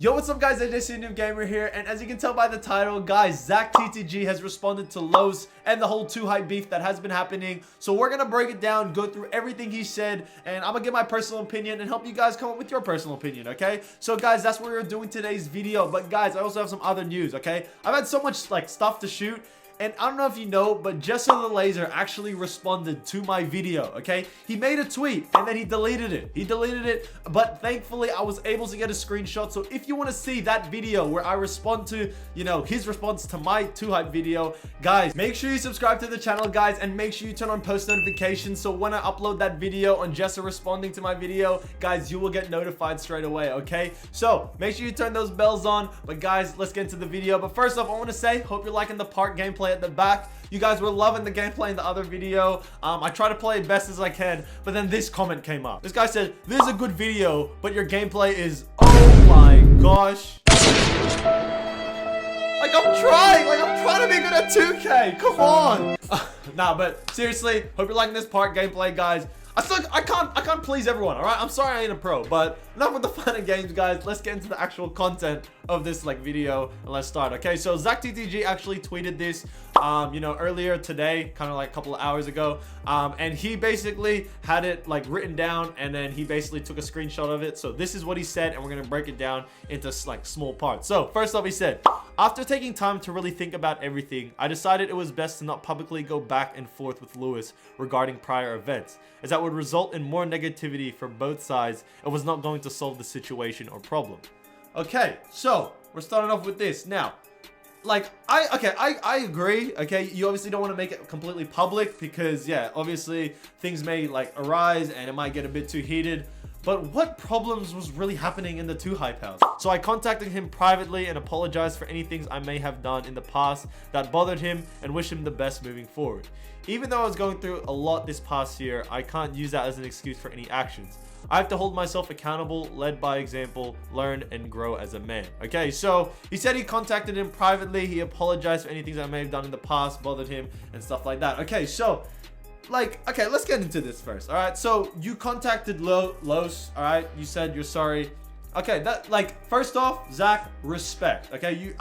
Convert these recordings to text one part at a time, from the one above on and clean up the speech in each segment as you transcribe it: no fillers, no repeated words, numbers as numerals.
Yo, what's up guys, AJC Noob Gamer here, and as you can tell by the title, guys, ZackTTG has responded to Los and the whole 2Hype beef that has been happening. So we're gonna break it down, go through everything he said, and I'm gonna give my personal opinion and help you guys come up with your personal opinion, okay? So guys, that's what we're doing today's video. But guys, I also have some other news, okay? I've had so much stuff to shoot. And I don't know if you know, but jesserthelazer actually responded to my video, okay? He made a tweet and then he deleted it. But thankfully, I was able to get a screenshot. So if you want to see that video where I respond to, his response to my 2Hype video, guys, make sure you subscribe to the channel, guys, and make sure you turn on post notifications. So when I upload that video on Jesser responding to my video, guys, you will get notified straight away, okay? So make sure you turn those bells on. But guys, let's get into the video. But first off, I want to say, hope you're liking the park gameplay at the back. You guys were loving the gameplay in the other video. I try to play it best as I can, but then this comment came up. This guy said, "This is a good video, but your gameplay is, oh my gosh." I'm trying to be good at 2K. Come on. Nah, but seriously, hope you're liking this park gameplay, guys. I can't please everyone, all right? I'm sorry I ain't a pro, but enough with the fun and games, guys. Let's get into the actual content of this video and let's start. Okay, so ZackTTG actually tweeted this earlier today, kind of like a couple of hours ago, and he basically had it written down, and then he basically took a screenshot of it. So this is what he said, and we're gonna break it down into small parts. So first off, he said, "After taking time to really think about everything, I decided it was best to not publicly go back and forth with Lewis regarding prior events, as that would result in more negativity from both sides and was not going to solve the situation or problem." Okay, so we're starting off with this now. I agree. Okay, you obviously don't want to make it completely public because, yeah, obviously things may arise and it might get a bit too heated. But what problems was really happening in the 2Hype house? So I contacted him privately and apologized for any things I may have done in the past that bothered him and wish him the best moving forward. Even though I was going through a lot this past year, I can't use that as an excuse for any actions. I have to hold myself accountable, led by example, learn and grow as a man. Okay, so he said he contacted him privately. He apologized for any things I may have done in the past, bothered him and stuff like that. Okay, so okay, let's get into this first. All right, so you contacted Los, all right? You said you're sorry. Okay, that first off, Zach, respect. Okay,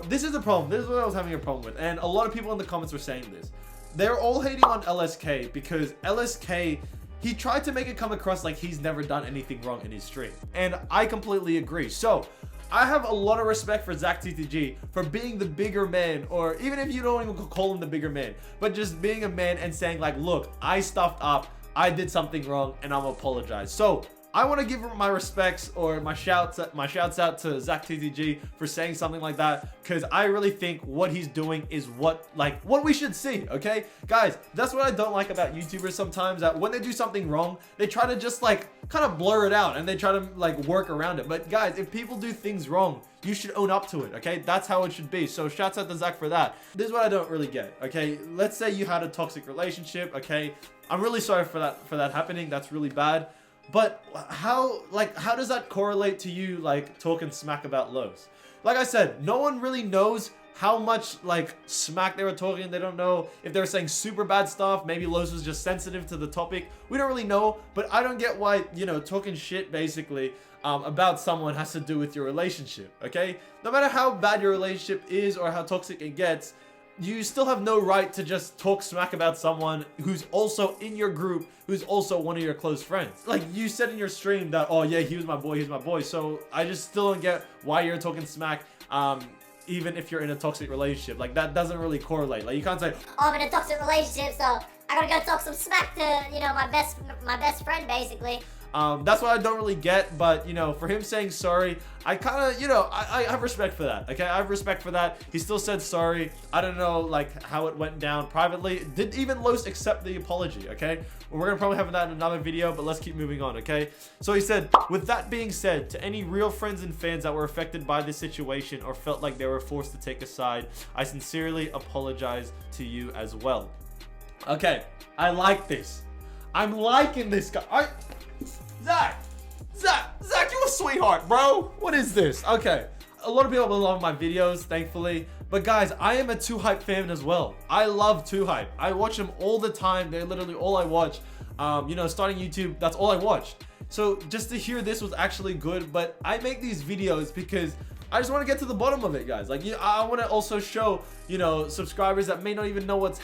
this is the problem. This is what I was having a problem with, and a lot of people in the comments were saying this. They're all hating on LSK because LSK, he tried to make it come across like he's never done anything wrong in his stream, and I completely agree. So I have a lot of respect for ZackTTG for being the bigger man, or even if you don't even call him the bigger man, but just being a man and saying look, I stuffed up, I did something wrong, and I'm apologize. So I want to give my respects or my shouts out to ZackTTG for saying something like that, because I really think what he's doing is what we should see. Okay, guys, that's what I don't like about YouTubers sometimes, that when they do something wrong, they try to just kind of blur it out and they try to work around it. But guys, if people do things wrong, you should own up to it. Okay, that's how it should be. So shouts out to Zach for that. This is what I don't really get. Okay, let's say you had a toxic relationship. Okay, I'm really sorry for that happening. That's really bad. But how does that correlate to you talking smack about Los? Like I said, no one really knows how much smack they were talking. They don't know if they were saying super bad stuff. Maybe Los was just sensitive to the topic. We don't really know, but I don't get why, talking shit basically about someone has to do with your relationship. Okay, no matter how bad your relationship is or how toxic it gets, you still have no right to just talk smack about someone who's also in your group, who's also one of your close friends. You said in your stream that, oh yeah, he was my boy. So I just still don't get why you're talking smack, even if you're in a toxic relationship. That doesn't really correlate. You can't say, oh, I'm in a toxic relationship, so I gotta go talk some smack to, my best friend, basically. That's what I don't really get, but for him saying sorry, I kind of, I have respect for that. Okay, I have respect for that. He still said sorry. I don't know how it went down privately. Did even Los accept the apology? Okay, we're gonna probably have that in another video, but let's keep moving on. Okay, so he said, with that being said, to any real friends and fans that were affected by this situation or felt like they were forced to take a side, I sincerely apologize to you as well. Okay, I like this. I'm liking this guy. Zach, you a sweetheart, bro. What is this? Okay, a lot of people love my videos, thankfully. But guys, I am a 2Hype fan as well. I love 2Hype. I watch them all the time. They're literally all I watch. Starting YouTube, that's all I watched. So just to hear this was actually good. But I make these videos because I just want to get to the bottom of it, guys. Like, I want to also show, you know, subscribers that may not even know what's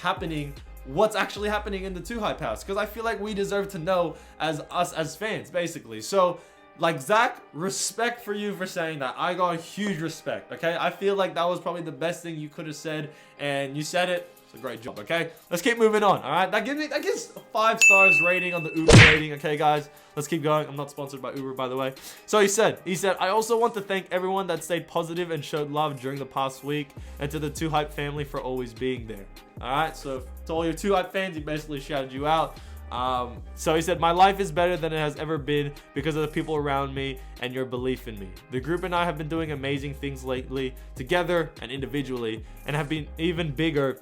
actually happening in the 2Hype house, because I feel like we deserve to know as us as fans, basically. So like, Zack, respect for you for saying that. I got huge respect, okay? I feel like that was probably the best thing you could have said, and you said it. It's a great job, okay? Let's keep moving on, all right? That gives 5 stars rating on the Uber rating, okay, guys? Let's keep going. I'm not sponsored by Uber, by the way. So he said, I also want to thank everyone that stayed positive and showed love during the past week, and to the 2Hype family for always being there. All right, so to all your 2Hype fans, he basically shouted you out. So he said, my life is better than it has ever been because of the people around me and your belief in me. The group and I have been doing amazing things lately, together and individually, and have been even bigger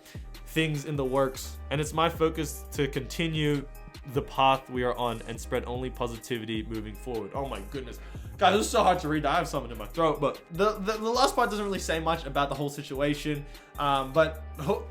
things in the works, and it's my focus to continue the path we are on and spread only positivity moving forward. Oh my goodness, guys, this is so hard to read. I have something in my throat. But the last part doesn't really say much about the whole situation, but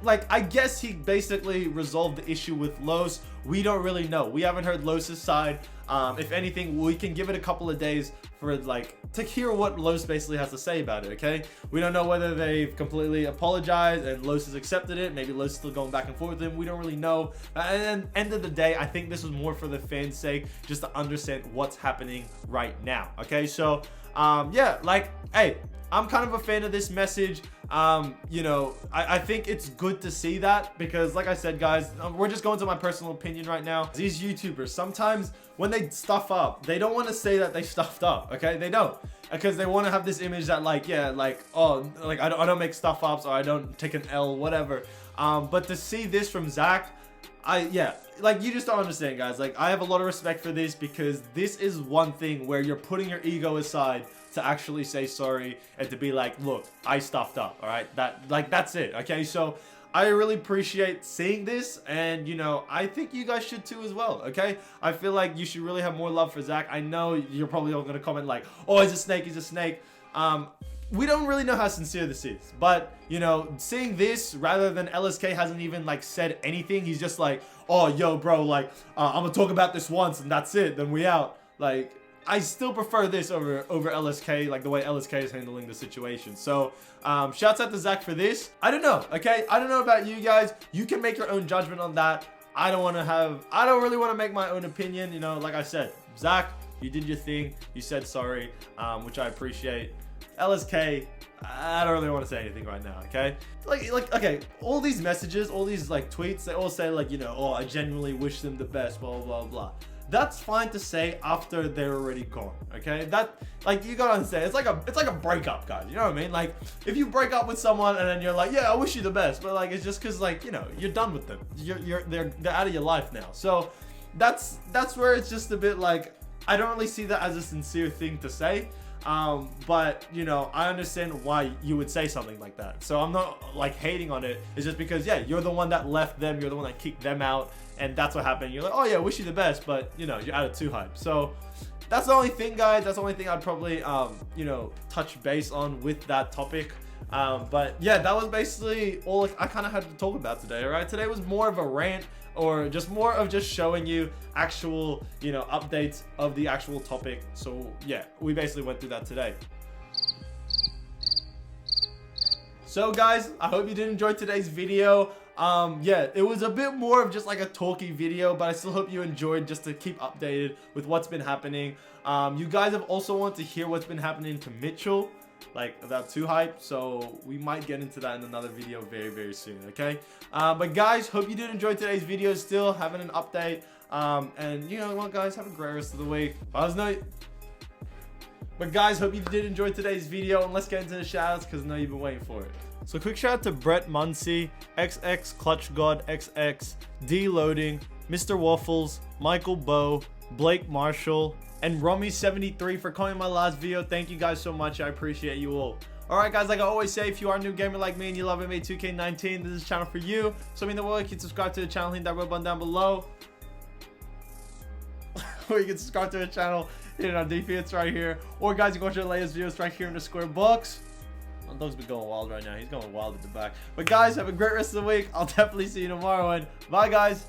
like, I guess he basically resolved the issue with Los. We don't really know. We haven't heard Los's side. If anything, we can give it a couple of days for, like, to hear what Los basically has to say about it, okay? We don't know whether they've completely apologized and Los has accepted it. Maybe Los is still going back and forth with him. We don't really know. And then, end of the day, I think this was more for the fans' sake, just to understand what's happening right now, okay? So, yeah, like, hey, I'm kind of a fan of this message. You know, I think it's good to see that, because like I said, guys, we're just going to my personal opinion right now. These YouTubers, sometimes when they stuff up, they don't want to say that they stuffed up, okay? They don't, because they want to have this image that, like, yeah, like, oh, like, I don't make stuff ups, or I don't take an L, whatever. But to see this from Zack, yeah, like, you just don't understand, guys. Like, I have a lot of respect for this, because this is one thing where you're putting your ego aside to actually say sorry and to be like, look, I stuffed up, all right? That's it, okay? So I really appreciate seeing this, and, you know, I think you guys should too as well, okay? I feel like you should really have more love for Zack. I know you're probably all gonna comment like, oh, he's a snake, he's a snake. We don't really know how sincere this is, but, you know, seeing this, rather than LSK hasn't even, like, said anything, he's just like, oh, yo, bro, like, I'm gonna talk about this once and that's it, then we out. Like, I still prefer this over LSK, like the way LSK is handling the situation. So, shouts out to Zack for this. I don't know, okay? I don't know about you guys. You can make your own judgment on that. I don't really want to make my own opinion, you know, like I said. Zack, you did your thing. You said sorry, which I appreciate. LSK, I don't really want to say anything right now, okay? Like, okay, all these messages, all these, like, tweets, they all say, like, you know, oh, I genuinely wish them the best, blah, blah, blah. That's fine to say after they're already gone, okay? That, like, you gotta understand, it's like a breakup, guys, you know what I mean? Like, if you break up with someone and then you're like, yeah, I wish you the best, but, like, it's just because, like, you know, you're done with them. They're out of your life now. So that's where it's just a bit like, I don't really see that as a sincere thing to say. But, you know, I understand why you would say something like that. So I'm not, like, hating on it. It's just because, yeah, you're the one that left them. You're the one that kicked them out. And that's what happened. You're like, oh, yeah, wish you the best. But, you know, you're out of 2Hype. So that's the only thing, guys. That's the only thing I'd probably, you know, touch base on with that topic. But, yeah, that was basically all I kind of had to talk about today, all right? Today was more of a rant, or just more of just showing you actual, you know, updates of the actual topic. So yeah, we basically went through that today. So guys, I hope you did enjoy today's video. Yeah, it was a bit more of just like a talky video, but I still hope you enjoyed, just to keep updated with what's been happening. You guys have also wanted to hear what's been happening to Mitchell, like about 2Hype, so we might get into that in another video very, very soon, okay? But guys, hope you did enjoy today's video, still having an update. And you know what, guys, have a great rest of the week. But guys, hope you did enjoy today's video, and let's get into the shoutouts, because I know you've been waiting for it. So quick shout out to Brett Muncie, XX Clutch God XX, D Loading, Mr. Waffles, Michael Bow, Blake Marshall, and Rummy73 for coming my last video. Thank you guys so much. I appreciate you all. Alright guys, like I always say, if you are a new gamer like me and you love NBA 2K19, this is the channel for you. So in the world, you can subscribe to the channel, hit that red button down below. Or you can subscribe to the channel, hit our defense right here. Or guys, you can watch our latest videos right here in the square box. My dog's been going wild right now. He's going wild at the back. But guys, have a great rest of the week. I'll definitely see you tomorrow, and bye guys.